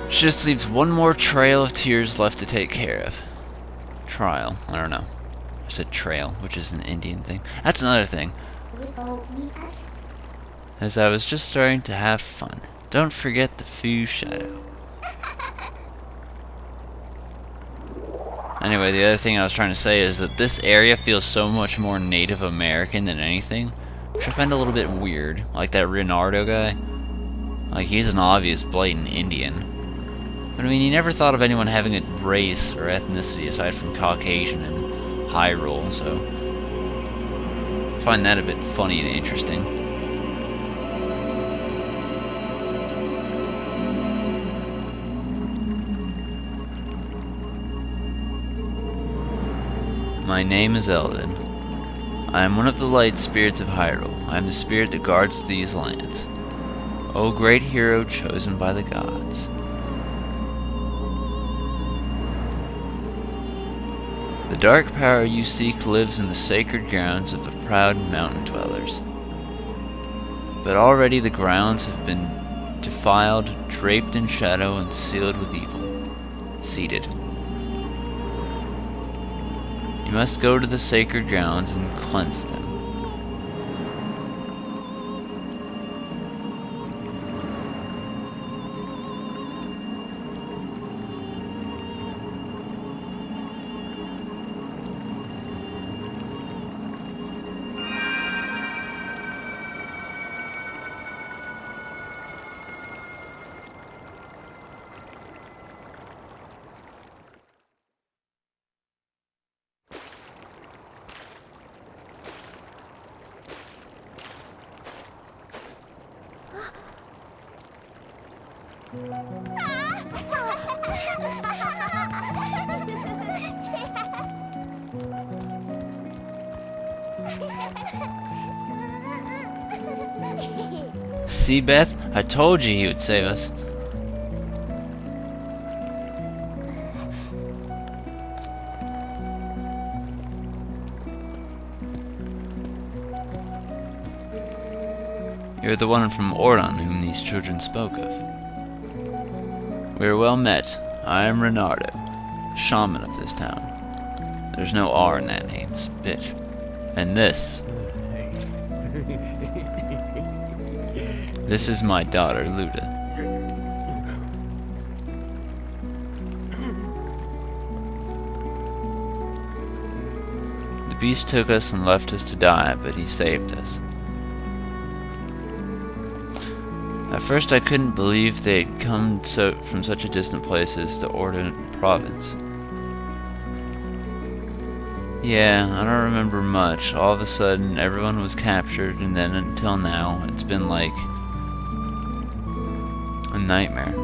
Just leaves one more trail of tears left to take care of. Trial. I don't know. I said trail, which is an Indian thing. That's another thing. As I was just starting to have fun. Don't forget the Fu Shadow. Anyway, the other thing I was trying to say is that this area feels so much more Native American than anything, which I find a little bit weird. Like that Renardo guy. Like, he's an obvious blatant Indian. But I mean, you never thought of anyone having a race or ethnicity aside from Caucasian and Hyrule, so I find that a bit funny and interesting. My name is Eldon. I am one of the light spirits of Hyrule. I am the spirit that guards these lands. O great hero chosen by the gods. The dark power you seek lives in the sacred grounds of the proud mountain dwellers. But already the grounds have been defiled, draped in shadow, and sealed with evil. Seated. You must go to the sacred grounds and cleanse them. See, Beth? I told you he would save us. You're the one from Ordon whom these children spoke of. We are well met. I am Renardo, shaman of this town. There's no R in that name, bitch. And this is my daughter, Luda. The beast took us and left us to die, but he saved us. At first I couldn't believe they'd come from such a distant place as the Ordon province. Yeah, I don't remember much. All of a sudden, everyone was captured, and then until now, it's been like a nightmare.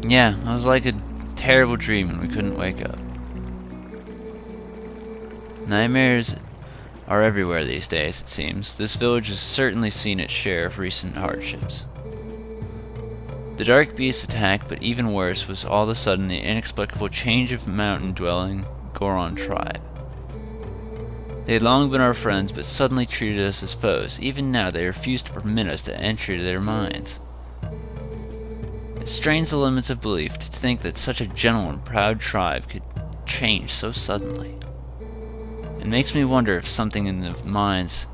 Yeah, it was like a terrible dream and we couldn't wake up. Nightmares are everywhere these days, it seems. This village has certainly seen its share of recent hardships. The dark beast attacked, but even worse was all of a sudden the inexplicable change of mountain-dwelling Goron tribe. They had long been our friends, but suddenly treated us as foes. Even now, they refuse to permit us to enter their minds. It strains the limits of belief to think that such a gentle and proud tribe could change so suddenly. It makes me wonder if something in the minds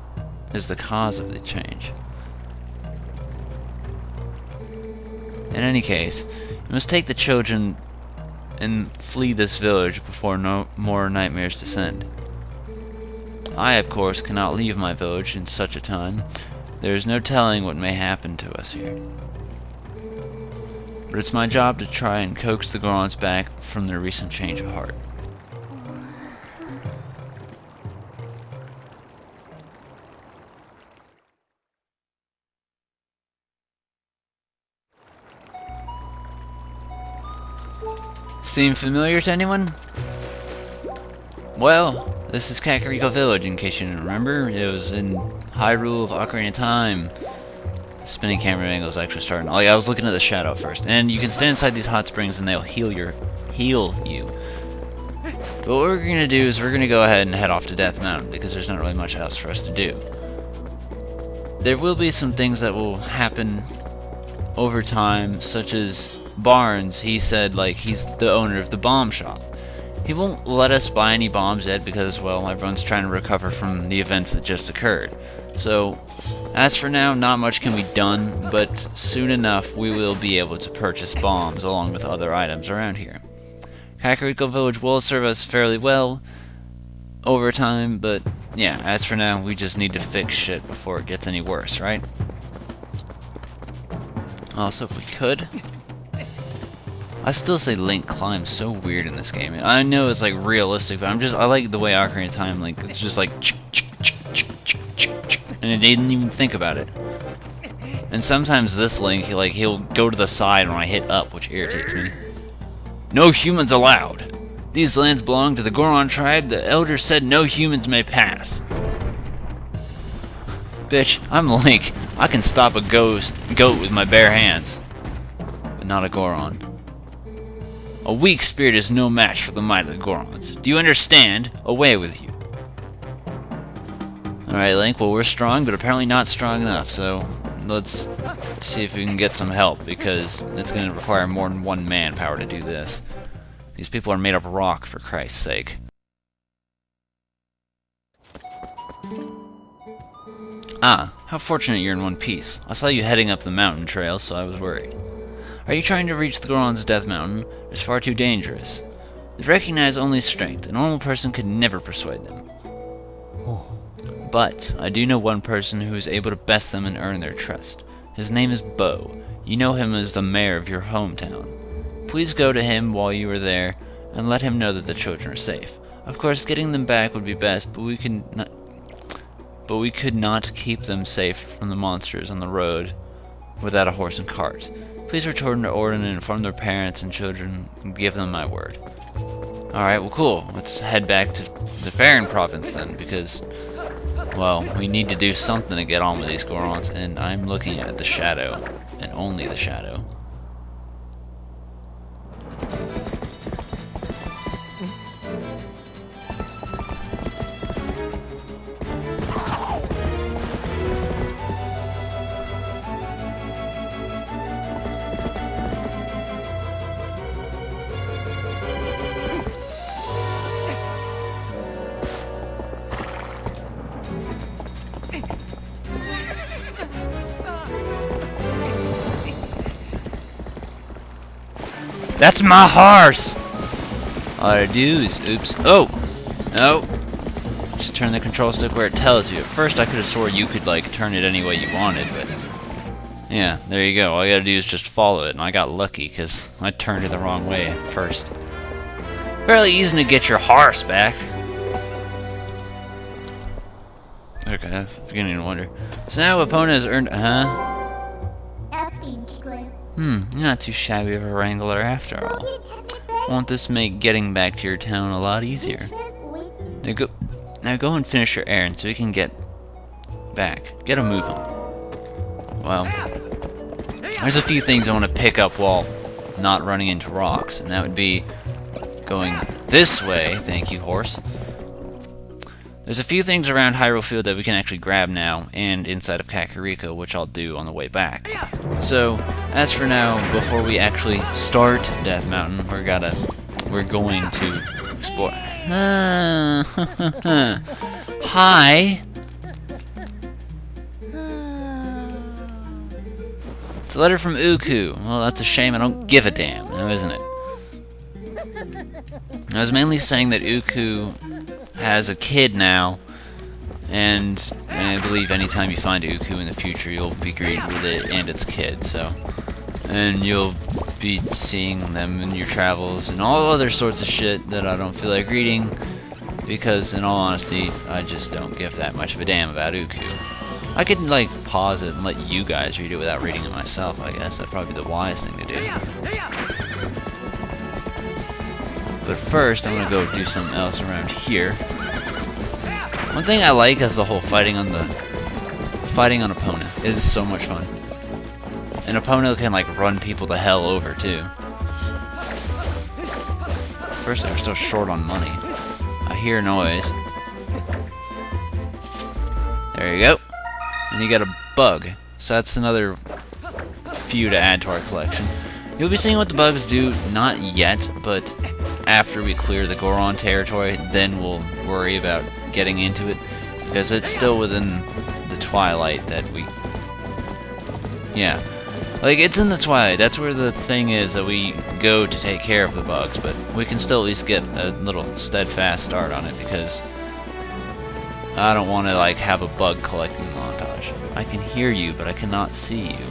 is the cause of the change. In any case, you must take the children and flee this village before no more nightmares descend. I, of course, cannot leave my village in such a time. There is no telling what may happen to us here. But it's my job to try and coax the Gorons back from their recent change of heart. Seem familiar to anyone? Well, this is Kakariko Village, in case you didn't remember. It was in Hyrule of Ocarina of Time. Spinning camera angle is actually starting. Oh yeah, I was looking at the shadow first. And you can stand inside these hot springs and they'll heal you. But what we're going to do is we're going to go ahead and head off to Death Mountain, because there's not really much else for us to do. There will be some things that will happen over time, such as Barnes. He said, like, he's the owner of the bomb shop. He won't let us buy any bombs yet because, well, everyone's trying to recover from the events that just occurred. So, as for now, not much can be done, but soon enough we will be able to purchase bombs along with other items around here. Kakariko Village will serve us fairly well over time, but yeah, as for now, we just need to fix shit before it gets any worse, right? Also, if we could... I still say Link climbs so weird in this game. I know it's like realistic, but I like the way Ocarina of Time, like, it's just like and it didn't even think about it. And sometimes this Link, he'll go to the side when I hit up, which irritates me. No humans allowed. These lands belong to the Goron tribe. The elder said no humans may pass. Bitch, I'm Link. I can stop a goat with my bare hands. But not a Goron. A weak spirit is no match for the might of the Gorons. Do you understand? Away with you. Alright, Link, well, we're strong, but apparently not strong enough, so let's see if we can get some help, because it's going to require more than one manpower to do this. These people are made of rock, for Christ's sake. Ah, how fortunate you're in one piece. I saw you heading up the mountain trail, so I was worried. Are you trying to reach the Gorons' Death Mountain? It's far too dangerous. They recognize only strength. A normal person could never persuade them. But I do know one person who is able to best them and earn their trust. His name is Bo. You know him as the mayor of your hometown. Please go to him while you are there and let him know that the children are safe. Of course, getting them back would be best, but we could not keep them safe from the monsters on the road without a horse and cart. Please return to Orden and inform their parents and children and give them my word. Alright, well, cool. Let's head back to the Farron province then, because, well, we need to do something to get on with these Gorons, and I'm looking at the shadow, and only the shadow. That's my horse! All I do is, oops, oh! No! Just turn the control stick where it tells you. At first I could have swore you could, like, turn it any way you wanted, but... yeah, there you go. All you gotta do is just follow it, and I got lucky, because I turned it the wrong way at first. Fairly easy to get your horse back. Okay, that's beginning to wonder. So now Epona has earned, you're not too shabby of a wrangler after all. Won't this make getting back to your town a lot easier? Now go and finish your errand so we can get back. Get a move on. Well, there's a few things I want to pick up while not running into rocks, and that would be going this way. Thank you, horse. There's a few things around Hyrule Field that we can actually grab now, and inside of Kakariko, which I'll do on the way back. So, as for now, before we actually start Death Mountain, we're going to explore. Hi! It's a letter from Uku. Well, that's a shame. I don't give a damn, now isn't it? I was mainly saying that Uku has a kid now, and I believe anytime you find Uku in the future, you'll be greeted with it and its kid, so... and you'll be seeing them in your travels and all other sorts of shit that I don't feel like reading, because in all honesty, I just don't give that much of a damn about Uku. I could, like, pause it and let you guys read it without reading it myself, I guess. That'd probably be the wise thing to do. But first, I'm gonna go do something else around here. One thing I like is the whole fighting on Epona. It is so much fun. And Epona can, like, run people to hell over, too. first they're still short on money. I hear noise. There you go. And you got a bug. So that's another few to add to our collection. You'll be seeing what the bugs do, not yet, but after we clear the Goron territory, then we'll worry about getting into it, because it's still within the Twilight that we... Yeah. Like, it's in the Twilight, that's where the thing is that we go to take care of the bugs, but we can still at least get a little steadfast start on it, because I don't want to, like, have a bug collecting montage. I can hear you, but I cannot see you.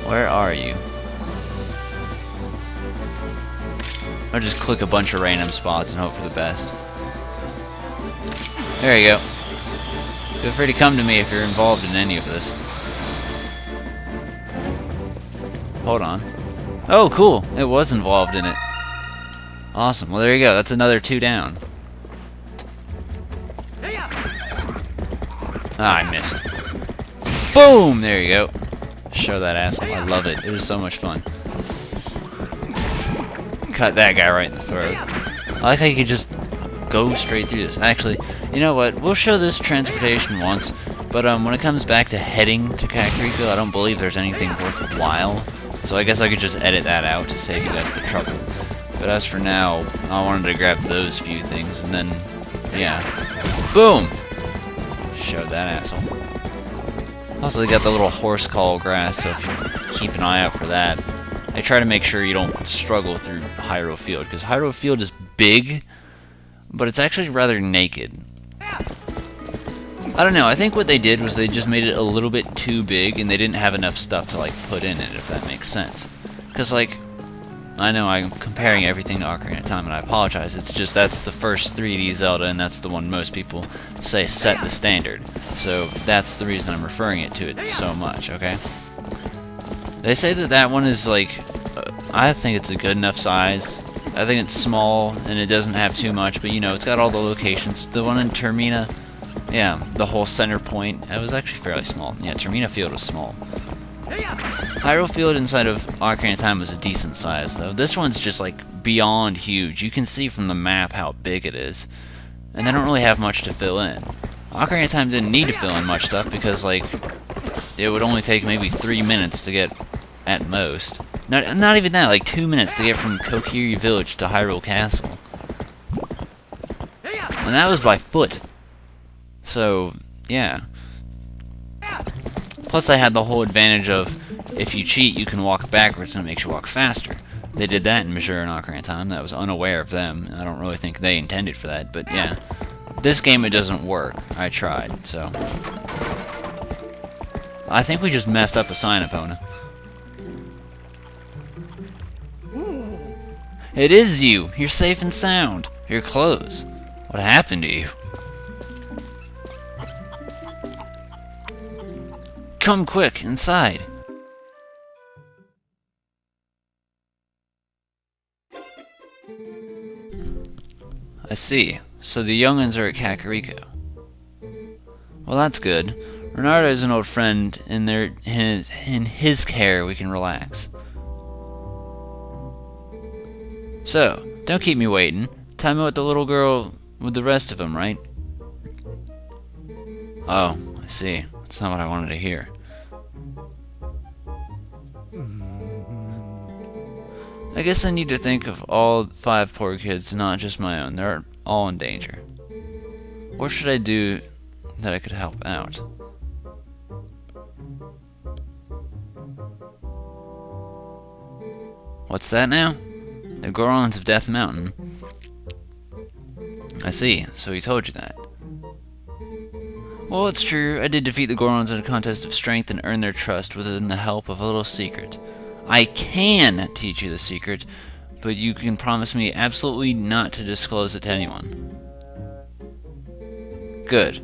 Where are you? I'll just click a bunch of random spots and hope for the best. There you go. Feel free to come to me if you're involved in any of this. Hold on. Oh, cool! It was involved in it. Awesome. Well, there you go. That's another 2 down. Ah, I missed. Boom! There you go. Show that asshole. I love it. It was so much fun. Cut that guy right in the throat. I like how you could just go straight through this. Actually, you know what? We'll show this transportation once, but when it comes back to heading to Kakariko, I don't believe there's anything worthwhile. So I guess I could just edit that out to save you guys the trouble. But as for now, I wanted to grab those few things, and then, yeah. Boom! Showed that asshole. Also, they got the little horse call grass, so if you keep an eye out for that. I try to make sure you don't struggle through Hyrule Field, because Hyrule Field is big, but it's actually rather naked. I don't know, I think what they did was they just made it a little bit too big, and they didn't have enough stuff to, like, put in it, if that makes sense. Because, like, I know I'm comparing everything to Ocarina of Time, and I apologize, it's just that's the first 3D Zelda, and that's the one most people say set the standard. So that's the reason I'm referring it to it so much, okay? They say that that one is, like, I think it's a good enough size. I think it's small, and it doesn't have too much, but, you know, it's got all the locations. The one in Termina, yeah, the whole center point, it was actually fairly small. Yeah, Termina Field was small. Hyrule Field inside of Ocarina of Time was a decent size, though. This one's just, like, beyond huge. You can see from the map how big it is. And they don't really have much to fill in. Ocarina of Time didn't need to fill in much stuff because, like, it would only take maybe 3 minutes to get at most. Not even that, like 2 minutes to get from Kakariko Village to Hyrule Castle. And that was by foot. So, yeah. Plus I had the whole advantage of, if you cheat, you can walk backwards and it makes you walk faster. They did that in Majora and Ocarina of Time. That was unaware of them. I don't really think they intended for that, but yeah. This game, it doesn't work. I tried, so. I think we just messed up a sign, Epona. It is you! You're safe and sound. You're close. What happened to you? Come quick, inside. I see. So the young'uns are at Kakariko. Well, that's good. Renardo is an old friend. In his care, we can relax. So, don't keep me waiting. Tell me what the little girl with the rest of them, right? Oh, I see. That's not what I wanted to hear. I guess I need to think of all 5 poor kids, not just my own. They're all in danger. What should I do that I could help out? What's that now? The Gorons of Death Mountain. I see, so he told you that. Well, it's true. I did defeat the Gorons in a contest of strength and earn their trust with the help of a little secret. I can teach you the secret, but you can promise me absolutely not to disclose it to anyone. Good.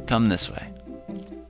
Come this way.